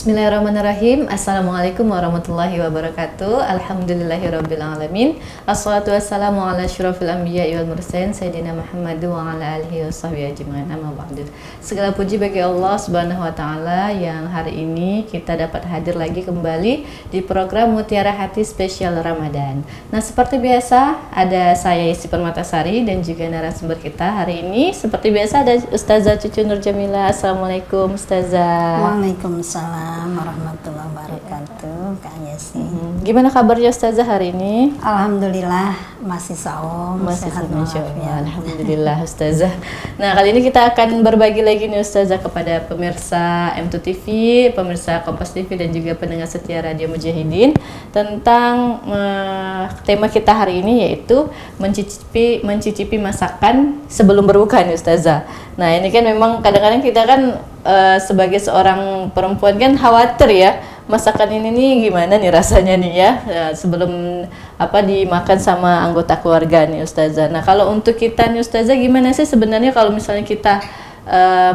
Bismillahirrahmanirrahim. Assalamualaikum warahmatullahi wabarakatuh. Alhamdulillahirabbil alamin. Assalatu wassalamu ala asyrofil anbiya'i wal mursalin sayyidina Muhammad wa ala alihi washabbihi ajmain. Amma ba'du. Segala puji bagi Allah Subhanahu wa taala yang hari ini kita dapat hadir lagi kembali di program Mutiara Hati spesial Ramadan. Nah, seperti biasa ada saya Isi Permatasari dan juga narasumber kita hari ini seperti biasa ada Ustazah Cucu Nur Jamila. Assalamualaikum Ustazah. Waalaikumsalam warahmatullahi wabarakatuh, Kak Yesi. Gimana kabarnya Ustazah hari ini? Alhamdulillah masih saum, Masih sehat Masya Allah. walafiat. Alhamdulillah Ustazah. Nah, kali ini kita akan berbagi lagi nih Ustazah kepada pemirsa M2 TV, pemirsa Kompas TV dan juga pendengar setia Radio Mujahidin tentang tema kita hari ini yaitu mencicipi masakan sebelum berbuka nih Ustazah. Nah, ini kan memang kadang-kadang kita kan sebagai seorang perempuan kan khawatir ya masakan ini nih gimana nih rasanya nih ya sebelum dimakan sama anggota keluarga nih Ustazah. Nah, kalau untuk kita nih Ustazah gimana sih sebenarnya kalau misalnya kita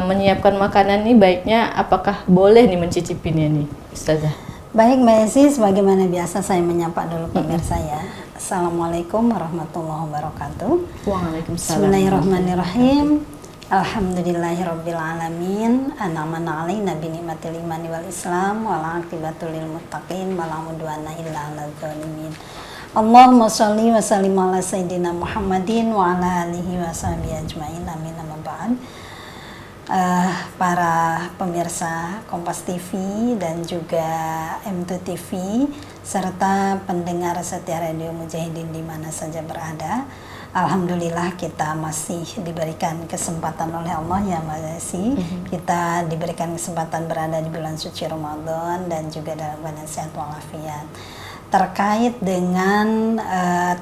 menyiapkan makanan nih baiknya apakah boleh nih mencicipinya nih Ustazah? Baik Mbak Yesi, sebagaimana biasa saya menyapa dulu pemirsa ya. Assalamualaikum warahmatullahi wabarakatuh. Waalaikumsalam. Bismillahirrahmanirrahim. Alhamdulillahirabbil alamin. An'amana 'alaina bi ni'matil imani wal islam wal 'aqibatu lil muttaqin wa la udwana illa 'alal zalimin. Allahumma shalli wa sallim ala sayyidina Muhammadin wa ala alihi wa sahbihi ajmain. Amin amma ba'd. Para pemirsa Kompas TV dan juga M2 TV serta pendengar setia Radio Mujahidin di mana saja berada. Alhamdulillah kita masih diberikan kesempatan oleh Allah ya Mbak Yesi. Kita diberikan kesempatan berada di bulan suci Ramadan dan juga dalam keadaan sehat walafiat. Terkait dengan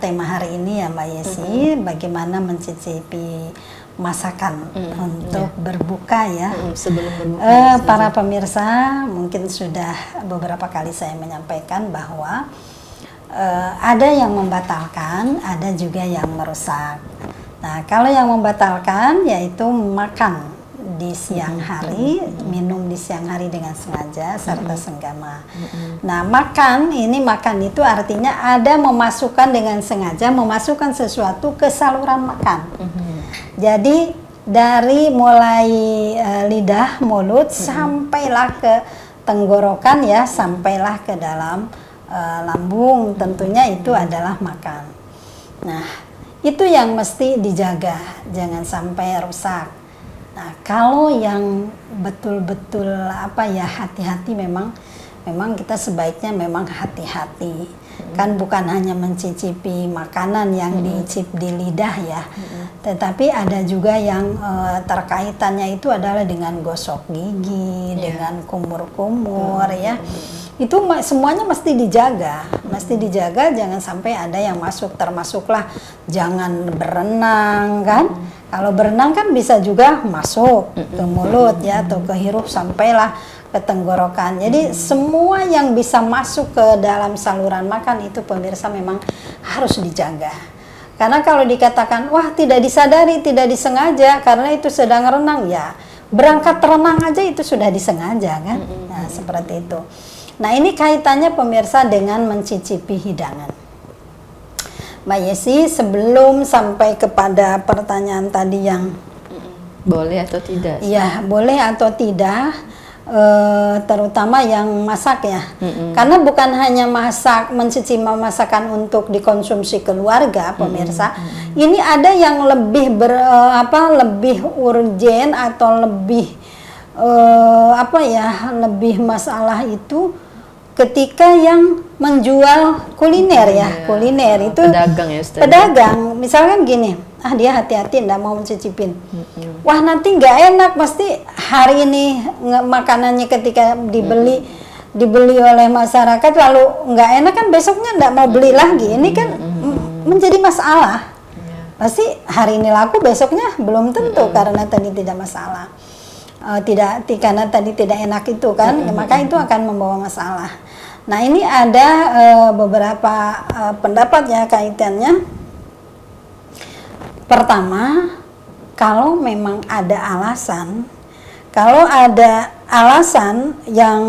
tema hari ini ya Mbak Yesi, bagaimana mencicipi masakan untuk berbuka ya. Sebelum berbuka. Para pemirsa mungkin sudah beberapa kali saya menyampaikan bahwa ada yang membatalkan, ada juga yang merusak. Nah, kalau yang membatalkan yaitu makan di siang hari, minum di siang hari dengan sengaja serta senggama. Nah, makan itu artinya ada memasukkan dengan sengaja memasukkan sesuatu ke saluran makan. Jadi dari mulai lidah, mulut sampailah ke tenggorokan ya, sampailah ke dalam lambung, tentunya itu adalah makan. Nah, itu yang mesti dijaga, jangan sampai rusak. Nah, kalau yang betul-betul hati-hati memang kita sebaiknya memang hati-hati. Kan bukan hanya mencicipi makanan yang diicip di lidah ya, tetapi ada juga yang terkaitannya itu adalah dengan gosok gigi, dengan kumur-kumur ya. Itu semuanya mesti dijaga, jangan sampai ada yang masuk, termasuklah jangan berenang kan. Kalau berenang kan bisa juga masuk ke mulut ya atau ke hirup sampailah ke tenggorokan. Jadi semua yang bisa masuk ke dalam saluran makan itu pemirsa memang harus dijaga. Karena kalau dikatakan wah tidak disadari, tidak disengaja karena itu sedang renang ya, berangkat renang aja itu sudah disengaja kan. Nah, seperti itu. Nah, ini kaitannya pemirsa dengan mencicipi hidangan. Mbak Yesi, sebelum sampai kepada pertanyaan tadi yang boleh atau tidak? Iya, boleh atau tidak, terutama yang masak ya. Karena bukan hanya mencicipi masakan untuk dikonsumsi keluarga, pemirsa. Ini ada yang lebih lebih urgen atau lebih lebih masalah itu ketika yang menjual kuliner ya, kuliner itu pedagang ya Ustaz. Pedagang, misalkan gini, dia hati-hati nggak mau mencicipin. Wah nanti nggak enak, pasti hari ini makanannya ketika dibeli oleh masyarakat lalu nggak enak kan besoknya nggak mau beli lagi. Ini kan menjadi masalah. Pasti hari ini laku besoknya belum tentu karena tadi tidak masalah. Karena tadi tidak enak itu kan, maka itu akan membawa masalah. Nah, ini ada beberapa pendapat ya kaitannya. Pertama, kalau memang ada alasan, kalau ada alasan yang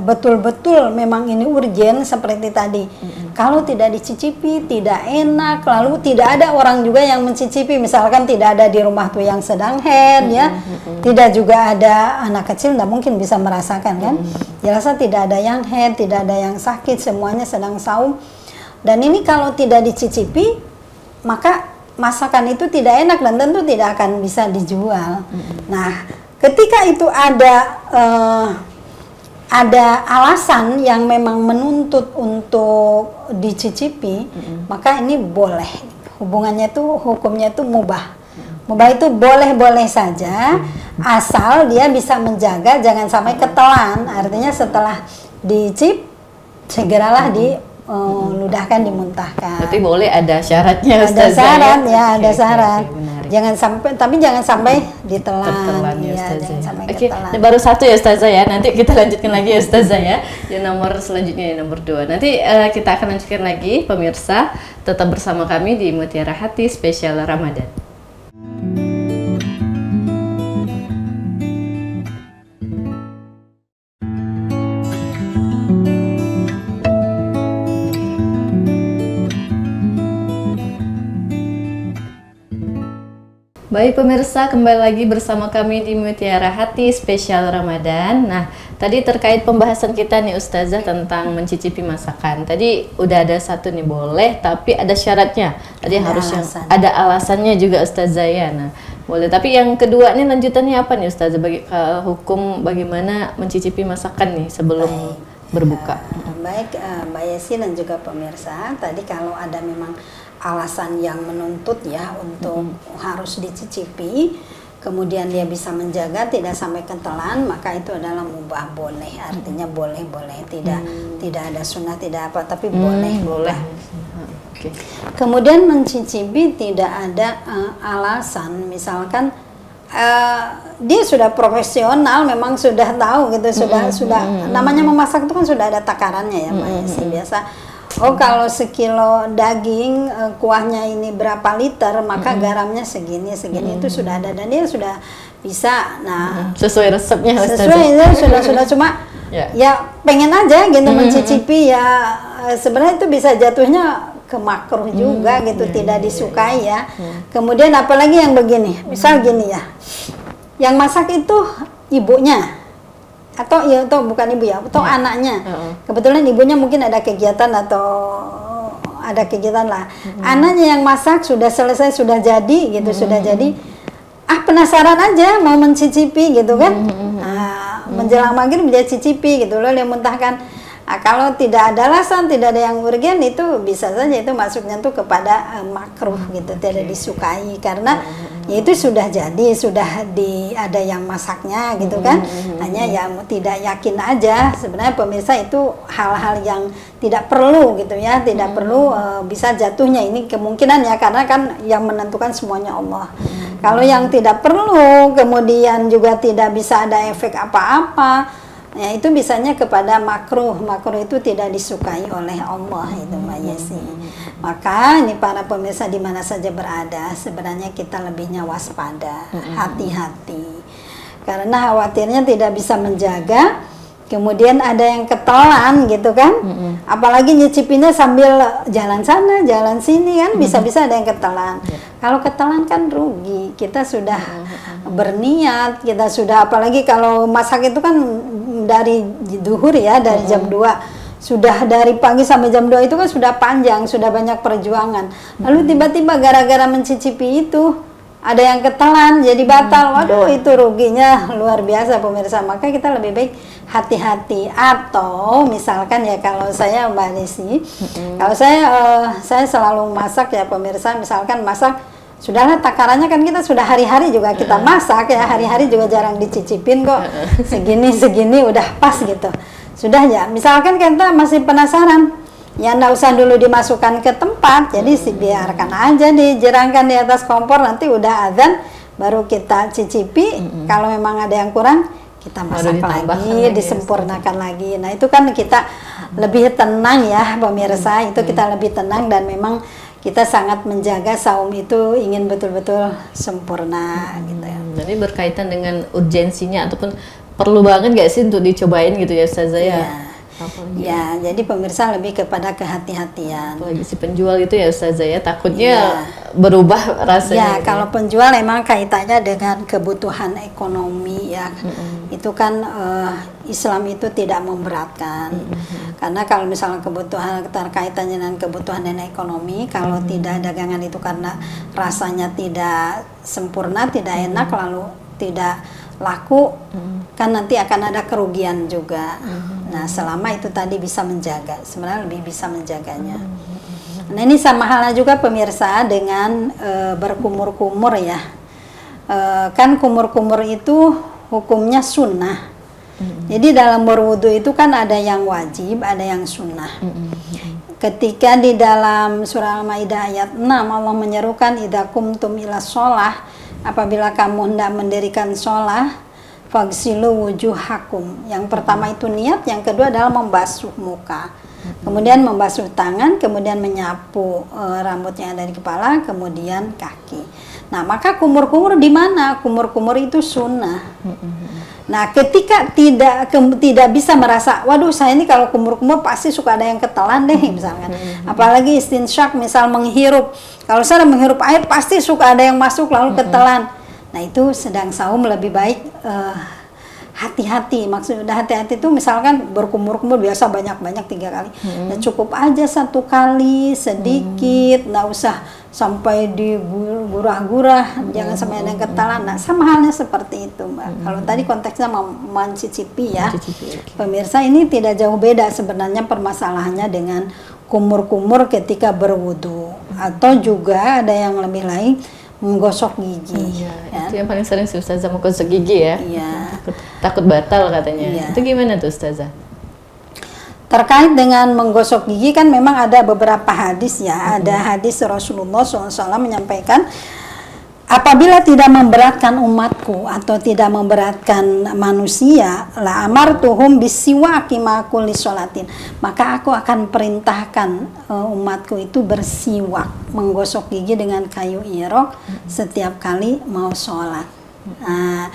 betul-betul memang ini urgen seperti tadi. Kalau tidak dicicipi tidak enak, lalu tidak ada orang juga yang mencicipi, misalkan tidak ada di rumah tuh yang sedang haid ya, tidak juga ada anak kecil, nggak mungkin bisa merasakan kan. Jelasnya tidak ada yang haid, tidak ada yang sakit, semuanya sedang saum. Dan ini kalau tidak dicicipi, maka masakan itu tidak enak dan tentu tidak akan bisa dijual. Nah, ketika itu ada alasan yang memang menuntut untuk dicicipi, maka ini boleh. Hubungannya itu, hukumnya itu mubah. Mubah itu boleh-boleh saja, asal dia bisa menjaga jangan sampai ketelan. Artinya setelah dicip, segeralah ludahkan, dimuntahkan. Berarti boleh, ada syaratnya, Ada Ustazah, syarat ya, Oke, ada syarat. menarik. Jangan sampai, tapi jangan sampai ditelan. Tertelan ya, Ya, Ustazah. jangan sampai Oke, ketelan. ini baru satu ya Ustazah ya. Nanti kita lanjutkan lagi ya Ustazah ya. Yang nomor selanjutnya yang nomor 2. Nanti kita akan lanjutkan lagi pemirsa. Tetap bersama kami di Mutiara Hati spesial Ramadan. Baik pemirsa, kembali lagi bersama kami di Mutiara Hati spesial Ramadan. Nah, tadi terkait pembahasan kita nih Ustazah tentang mencicipi masakan. Tadi udah ada satu nih, boleh, tapi ada syaratnya. Tadi Ada harus alasan. ada alasannya juga Ustazah ya. Nah, boleh. Tapi yang kedua nih lanjutannya apa nih Ustazah? Hukum bagaimana mencicipi masakan nih sebelum berbuka? Baik, Mbak Yesi dan juga pemirsa, tadi kalau ada memang alasan yang menuntut ya untuk harus dicicipi, kemudian dia bisa menjaga tidak sampai ketelan, maka itu adalah mubah, boleh. Artinya boleh-boleh, tidak ada sunnah, tidak apa, tapi boleh. Oke. Kemudian mencicipi tidak ada alasan, misalkan dia sudah profesional, memang sudah tahu gitu, sudah namanya memasak itu kan sudah ada takarannya ya Mbak Yesi. Biasa, oh kalau sekilo daging kuahnya ini berapa liter, maka garamnya segini itu sudah ada dan dia sudah bisa. Nah, Sesuai resepnya Ustazah. sesuai sudah cuma ya pengen aja gitu mencicipi ya, sebenarnya itu bisa jatuhnya ke makruh juga gitu, tidak disukai ya. Kemudian apalagi yang begini, misal gini ya, yang masak itu ibunya atau ya atau bukan ibu ya, atau anaknya. Kebetulan ibunya mungkin ada kegiatan atau ada kegiatan lah. Anaknya yang masak sudah selesai, sudah jadi gitu, sudah jadi. Penasaran aja mau mencicipi gitu kan. Nah, menjelang maghrib dia cicipi gitu loh, dia muntahkan. Nah, kalau tidak ada alasan, tidak ada yang urgen, itu bisa saja itu masuknya tuh kepada makruh gitu, tidak disukai karena ya itu sudah jadi, sudah ada yang masaknya gitu kan. Hanya ya tidak yakin aja. Sebenarnya pemirsa itu hal-hal yang tidak perlu gitu ya, tidak perlu bisa jatuhnya ini kemungkinan ya, karena kan yang menentukan semuanya Allah. Kalau yang tidak perlu, kemudian juga tidak bisa ada efek apa-apa, ya itu bisanya kepada makruh. Makruh itu tidak disukai oleh Allah itu Mbak Yesi. Maka ini para pemirsa di mana saja berada, sebenarnya kita lebihnya waspada, hati-hati. Karena khawatirnya tidak bisa menjaga, kemudian ada yang ketelan gitu kan. Apalagi nyicipinnya sambil jalan sana, jalan sini kan, bisa-bisa ada yang ketelan. Kalau ketelan kan rugi. Kita sudah berniat, kita sudah, apalagi kalau masak itu kan dari duhur ya, dari jam 2 sudah, dari pagi sampai jam 2 itu kan sudah panjang, sudah banyak perjuangan. Lalu tiba-tiba gara-gara mencicipi itu ada yang ketelan jadi batal. Waduh, itu ruginya luar biasa pemirsa. Maka kita lebih baik hati-hati. Atau misalkan ya, kalau saya Mbak Desi, kalau saya selalu masak ya pemirsa, misalkan masak sudahlah takarannya kan kita sudah hari-hari juga kita masak ya, hari-hari juga jarang dicicipin kok, segini udah pas gitu. Sudah ya, misalkan kita masih penasaran, ya nggak usah dulu dimasukkan ke tempat, jadi biarkan aja dijerangkan di atas kompor, nanti udah azan baru kita cicipi. Kalau memang ada yang kurang, kita masak lagi, disempurnakan lagi. Nah itu kan kita lebih tenang ya pemirsa, itu kita lebih tenang dan memang kita sangat menjaga saum itu ingin betul-betul sempurna gitu ya. Jadi berkaitan dengan urgensinya ataupun perlu banget gak sih untuk dicobain gitu ya Ustazah ya? Iya. Ya, jadi pemirsa lebih kepada kehati-hatian. Apalagi si penjual itu ya Ustazah ya, takutnya berubah Ya, rasanya. kalau penjual emang kaitannya dengan kebutuhan ekonomi ya. Itu kan Islam itu tidak memberatkan. Karena kalau misalnya kebutuhan terkaitannya dengan kebutuhan dan ekonomi, kalau tidak dagangan itu karena rasanya tidak sempurna, tidak enak, lalu tidak laku, kan nanti akan ada kerugian juga. Nah, selama itu tadi bisa menjaga, sebenarnya lebih bisa menjaganya. Nah, ini sama halnya juga pemirsa dengan berkumur-kumur ya. Kan kumur-kumur itu hukumnya sunnah. Jadi dalam berwudu itu kan ada yang wajib, ada yang sunnah. Ketika di dalam surah Al-Maidah ayat 6 Allah menyerukan idza qumtum ila sholah, apabila kamu hendak mendirikan sholah, fagsilu wujuhakum. Yang pertama itu niat, yang kedua adalah membasuh muka, kemudian membasuh tangan, kemudian menyapu rambut yang ada di kepala, kemudian kaki. Nah, maka kumur-kumur di mana? Kumur-kumur itu sunnah. Nah, ketika tidak bisa merasa, waduh saya ini kalau kumur-kumur pasti suka ada yang ketelan deh misalkan. Apalagi istinsyak, misal menghirup. Kalau saya menghirup air pasti suka ada yang masuk lalu ketelan. Nah, itu sedang saum lebih baik hati-hati. Maksudnya hati-hati itu misalkan berkumur-kumur biasa banyak-banyak 3 kali. Nah, cukup aja 1 kali sedikit, nggak usah sampai digurah-gurah, jangan sampai ada yang ketelan. Nah, sama halnya seperti itu, Mbak. Kalau tadi konteksnya mencicipi ya, pemirsa, ini tidak jauh beda sebenarnya permasalahannya dengan kumur-kumur ketika berwudu, atau juga ada yang lebih lain menggosok gigi. Itu yang paling sering sih Ustazah, menggosok gigi ya. Takut batal katanya. Itu gimana tuh Ustazah? Terkait dengan menggosok gigi kan memang ada beberapa hadis ya. Ada hadis Rasulullah SAW menyampaikan, apabila tidak memberatkan umatku atau tidak memberatkan manusia, la amartuhum bisiwaki ma kulli sholatin, maka aku akan perintahkan umatku itu bersiwak, menggosok gigi dengan kayu irok setiap kali mau sholat. Nah,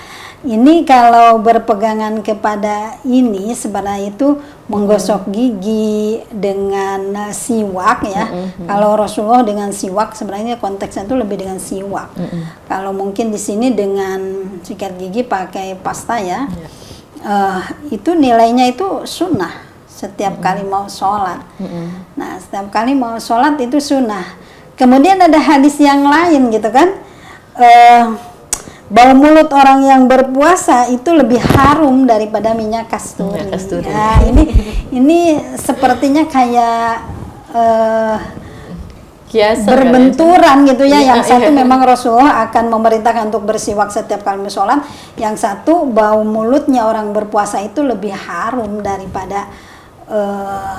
ini kalau berpegangan kepada ini sebenarnya itu menggosok gigi dengan siwak ya. Kalau Rasulullah dengan siwak sebenarnya konteksnya itu lebih dengan siwak. Kalau mungkin di sini dengan sikat gigi pakai pasta ya, itu nilainya itu sunnah setiap kali mau sholat. Nah, setiap kali mau sholat itu sunnah. Kemudian ada hadis yang lain gitu kan. Bau mulut orang yang berpuasa itu lebih harum daripada minyak kasturi. Nah, ini sepertinya kayak berbenturan gitu ya. Yang satu memang Rasulullah akan memerintahkan untuk bersiwak setiap kali sholat. Yang satu bau mulutnya orang berpuasa itu lebih harum daripada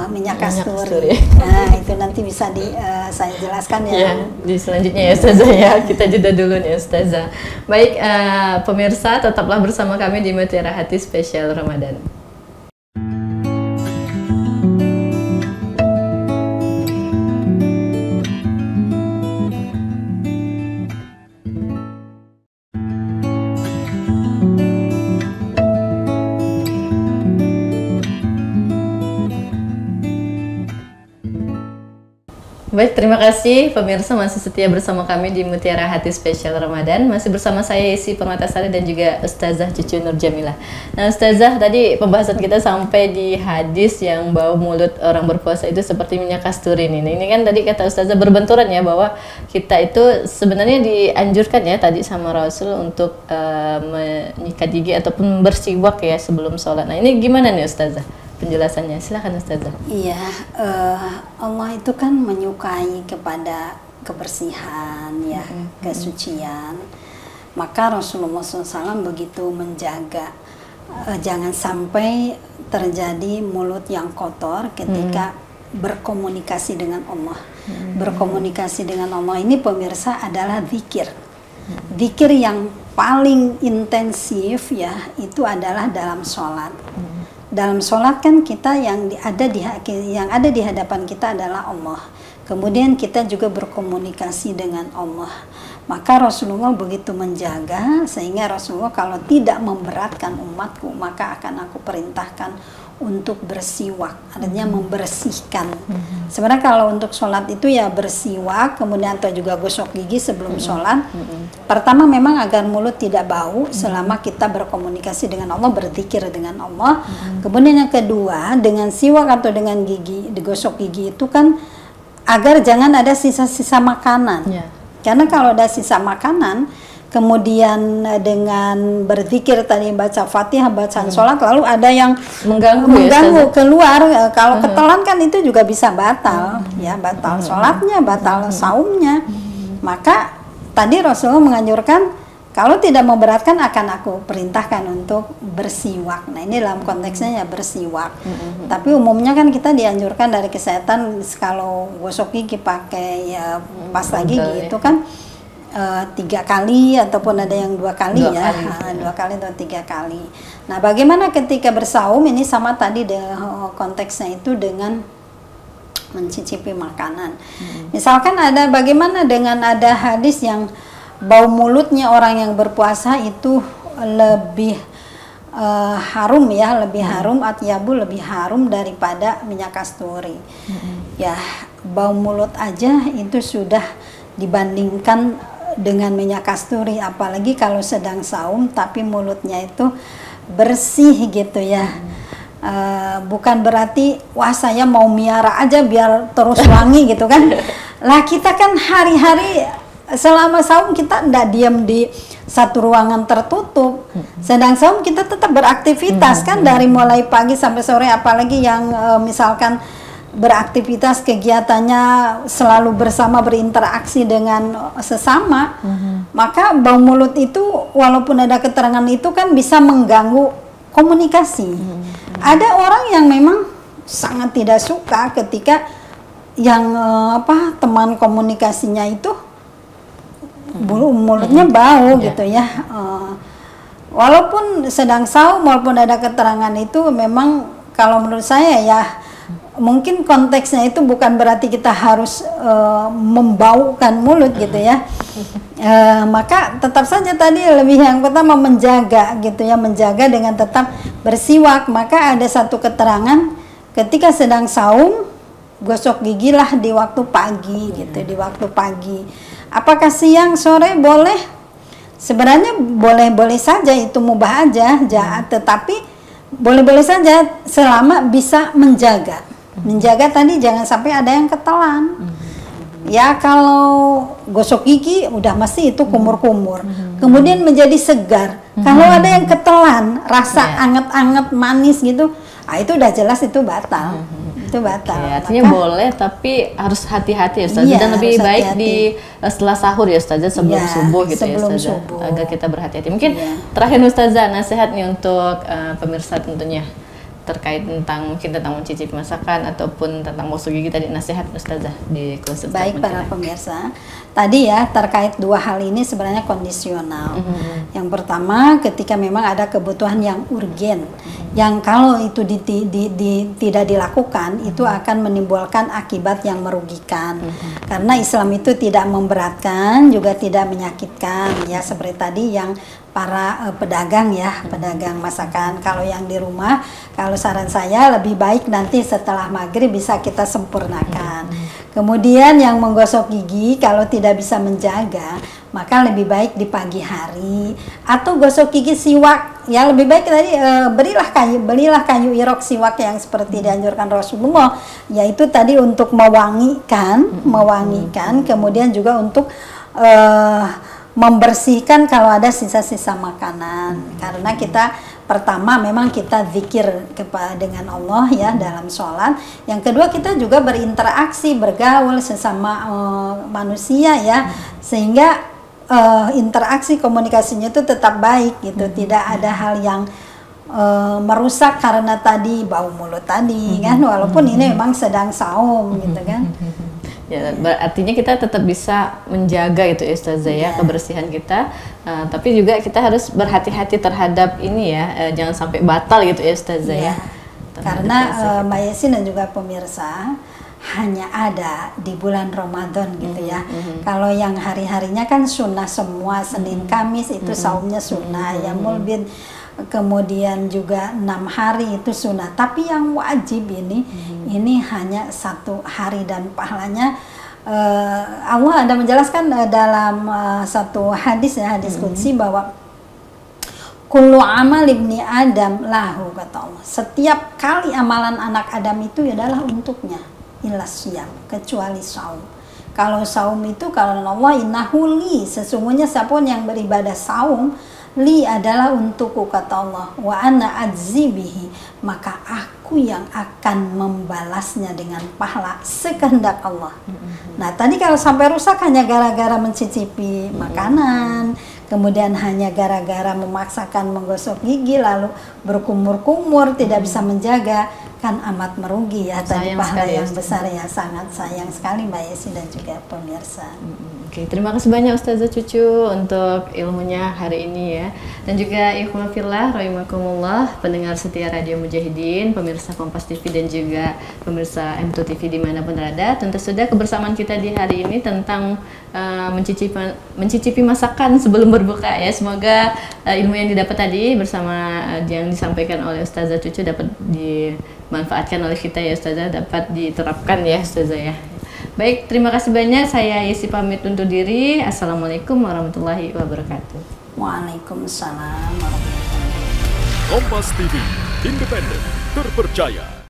minyak kasturi. Nah, itu nanti bisa saya jelaskan ya. Di selanjutnya ya Ustazah ya. Kita jeda dulu nih Ustazah. Baik, pemirsa tetaplah bersama kami di Mutiara Hati Spesial Ramadan. Baik, terima kasih pemirsa masih setia bersama kami di Mutiara Hati Spesial Ramadan. Masih bersama saya Isi Permatasari dan juga Ustazah Cucu Nur Jamilah. Nah Ustazah, tadi pembahasan kita sampai di hadis yang bau mulut orang berpuasa itu seperti minyak kasturi ini. Ini kan tadi kata Ustazah berbenturan ya, bahwa kita itu sebenarnya dianjurkan ya tadi sama Rasul untuk menyikat gigi ataupun bersiwak ya sebelum sholat. Nah ini gimana nih Ustazah penjelasannya? Silakan Ustazah. Iya, Allah itu kan menyukai kepada kebersihan ya, kesucian. Maka Rasulullah SAW begitu menjaga jangan sampai terjadi mulut yang kotor ketika berkomunikasi dengan Allah. Berkomunikasi dengan Allah ini pemirsa adalah zikir. Zikir yang paling intensif ya itu adalah dalam sholat. Dalam sholat kan kita yang ada di hadapan kita adalah Allah. Kemudian kita juga berkomunikasi dengan Allah. Maka Rasulullah begitu menjaga sehingga Rasulullah kalau tidak memberatkan umatku maka akan aku perintahkan untuk bersiwak, artinya membersihkan. Sebenarnya kalau untuk sholat itu ya bersiwak, kemudian atau juga gosok gigi sebelum sholat. Pertama memang agar mulut tidak bau selama kita berkomunikasi dengan Allah, berzikir dengan Allah. Kemudian yang kedua, dengan siwak atau dengan gigi, digosok gigi itu kan agar jangan ada sisa-sisa makanan. Karena kalau ada sisa makanan, kemudian dengan berzikir tadi baca Fatihah, bacaan sholat, lalu ada yang mengganggu keluar, kalau ketelan kan itu juga bisa batal, ya batal sholatnya, batal saumnya. Maka tadi Rasulullah menganjurkan kalau tidak memberatkan akan aku perintahkan untuk bersiwak. Nah ini dalam konteksnya ya bersiwak. Tapi umumnya kan kita dianjurkan dari kesehatan kalau gosok gigi pakai ya pasta gigi itu kan 3 kali ataupun ada yang 2 kali ya, 2 kali atau 3 kali. Nah bagaimana ketika bersaum ini sama tadi konteksnya itu dengan mencicipi makanan. Misalkan ada bagaimana dengan ada hadis yang bau mulutnya orang yang berpuasa itu lebih harum ya, lebih harum, atyabu lebih harum daripada minyak kasturi. Ya bau mulut aja itu sudah dibandingkan dengan minyak kasturi, apalagi kalau sedang saum tapi mulutnya itu bersih gitu ya. Bukan berarti wah saya mau miara aja biar terus wangi gitu kan. Lah kita kan hari-hari selama saum kita ndak diam di satu ruangan tertutup. Sedang saum kita tetap beraktivitas kan dari mulai pagi sampai sore, apalagi yang misalkan beraktivitas kegiatannya selalu bersama, berinteraksi dengan sesama. Maka bau mulut itu walaupun ada keterangan itu kan bisa mengganggu komunikasi. Ada orang yang memang sangat tidak suka ketika yang teman komunikasinya itu mulutnya bau gitu ya. Walaupun sedang saum, walaupun ada keterangan itu, memang kalau menurut saya ya mungkin konteksnya itu bukan berarti kita harus membaukan mulut gitu ya. Maka tetap saja tadi lebih yang pertama menjaga gitu ya, menjaga dengan tetap bersiwak. Maka ada satu keterangan ketika sedang saum gosok gigi lah di waktu pagi gitu, di waktu pagi. Apakah siang, sore boleh? Sebenarnya boleh-boleh saja, itu mubah aja, tetapi boleh-boleh saja selama bisa menjaga. Menjaga tadi jangan sampai ada yang ketelan. Ya kalau gosok gigi udah mesti itu kumur-kumur. Kemudian menjadi segar. Kalau ada yang ketelan, rasa anget-anget manis gitu, itu udah jelas itu batal. Itu batal. Artinya boleh tapi harus hati-hati ya Ustazah, dan lebih baik di setelah sahur ya Ustazah, sebelum subuh gitu ya Ustazah, agar kita berhati-hati. Mungkin terakhir Ustazah, nasihat nih untuk pemirsa tentunya terkait tentang mencicipi masakan ataupun tentang gosok gigi tadi, nasihat Ustazah di close. Baik para pemirsa, tadi ya terkait 2 hal ini sebenarnya kondisional. Yang pertama ketika memang ada kebutuhan yang urgen, yang kalau itu tidak dilakukan itu akan menimbulkan akibat yang merugikan. Karena Islam itu tidak memberatkan juga tidak menyakitkan ya, seperti tadi yang para pedagang ya, pedagang masakan. Kalau yang di rumah, kalau saran saya lebih baik nanti setelah maghrib bisa kita sempurnakan. Kemudian yang menggosok gigi kalau tidak bisa menjaga, maka lebih baik di pagi hari atau gosok gigi siwak. Ya lebih baik tadi belilah kayu irok siwak yang seperti dianjurkan Rasulullah, yaitu tadi untuk mewangikan, kemudian juga untuk membersihkan kalau ada sisa-sisa makanan. Karena kita pertama memang kita zikir dengan Allah ya dalam sholat. Yang kedua kita juga berinteraksi, bergaul sesama manusia ya, sehingga interaksi komunikasinya itu tetap baik gitu. Tidak ada hal yang merusak karena tadi bau mulut tadi kan, walaupun ini memang sedang saum gitu kan. Ya, artinya kita tetap bisa menjaga itu ya Ustazah ya, kebersihan kita, tapi juga kita harus berhati-hati terhadap ini ya, jangan sampai batal gitu ya Ustazah ya. Karena Mbak Yesin dan juga pemirsa, hanya ada di bulan Ramadan gitu ya. Kalau yang hari-harinya kan sunnah semua, Senin Kamis itu saumnya sunnah, Yaumul Bid, kemudian juga 6 hari itu sunnah. Tapi yang wajib ini hanya 1 hari dan pahalanya Allah ada menjelaskan dalam satu hadis ya, hadis qudsi bahwa kullu amal ibni Adam lahu, kata Allah. Setiap kali amalan anak Adam itu adalah untuknya, illa siyam, kecuali saum. Kalau saum itu kalau Allah innahu li, sesungguhnya siapapun yang beribadah saum, li adalah untukku, kata Allah. Wa ana ajzi bihi, maka aku yang akan membalasnya dengan pahala sekehendak Allah. Nah, tadi kalau sampai rusak hanya gara-gara mencicipi makanan, kemudian hanya gara-gara memaksakan menggosok gigi lalu berkumur-kumur tidak bisa menjaga, kan amat merugi ya. Tadi pahala yang besar ya, sangat sayang sekali Mbak Yesi dan juga pemirsa. Oke, terima kasih banyak Ustazah Cucu untuk ilmunya hari ini ya. Dan juga ikhwan fillah rahimakumullah, pendengar setia Radio Mujahidin, pemirsa Kompas TV dan juga pemirsa M2 TV dimanapun berada. Tentu saja kebersamaan kita di hari ini tentang mencicipi masakan sebelum berbuka ya. Semoga ilmu yang didapat tadi bersama yang disampaikan oleh Ustazah Cucu dapat dimanfaatkan oleh kita ya Ustazah, dapat diterapkan ya Ustazah ya. Baik, terima kasih banyak. Saya Yesi pamit undur diri. Assalamualaikum warahmatullahi wabarakatuh. Waalaikumsalam warahmatullahi wabarakatuh. Kompas TV, independen, terpercaya.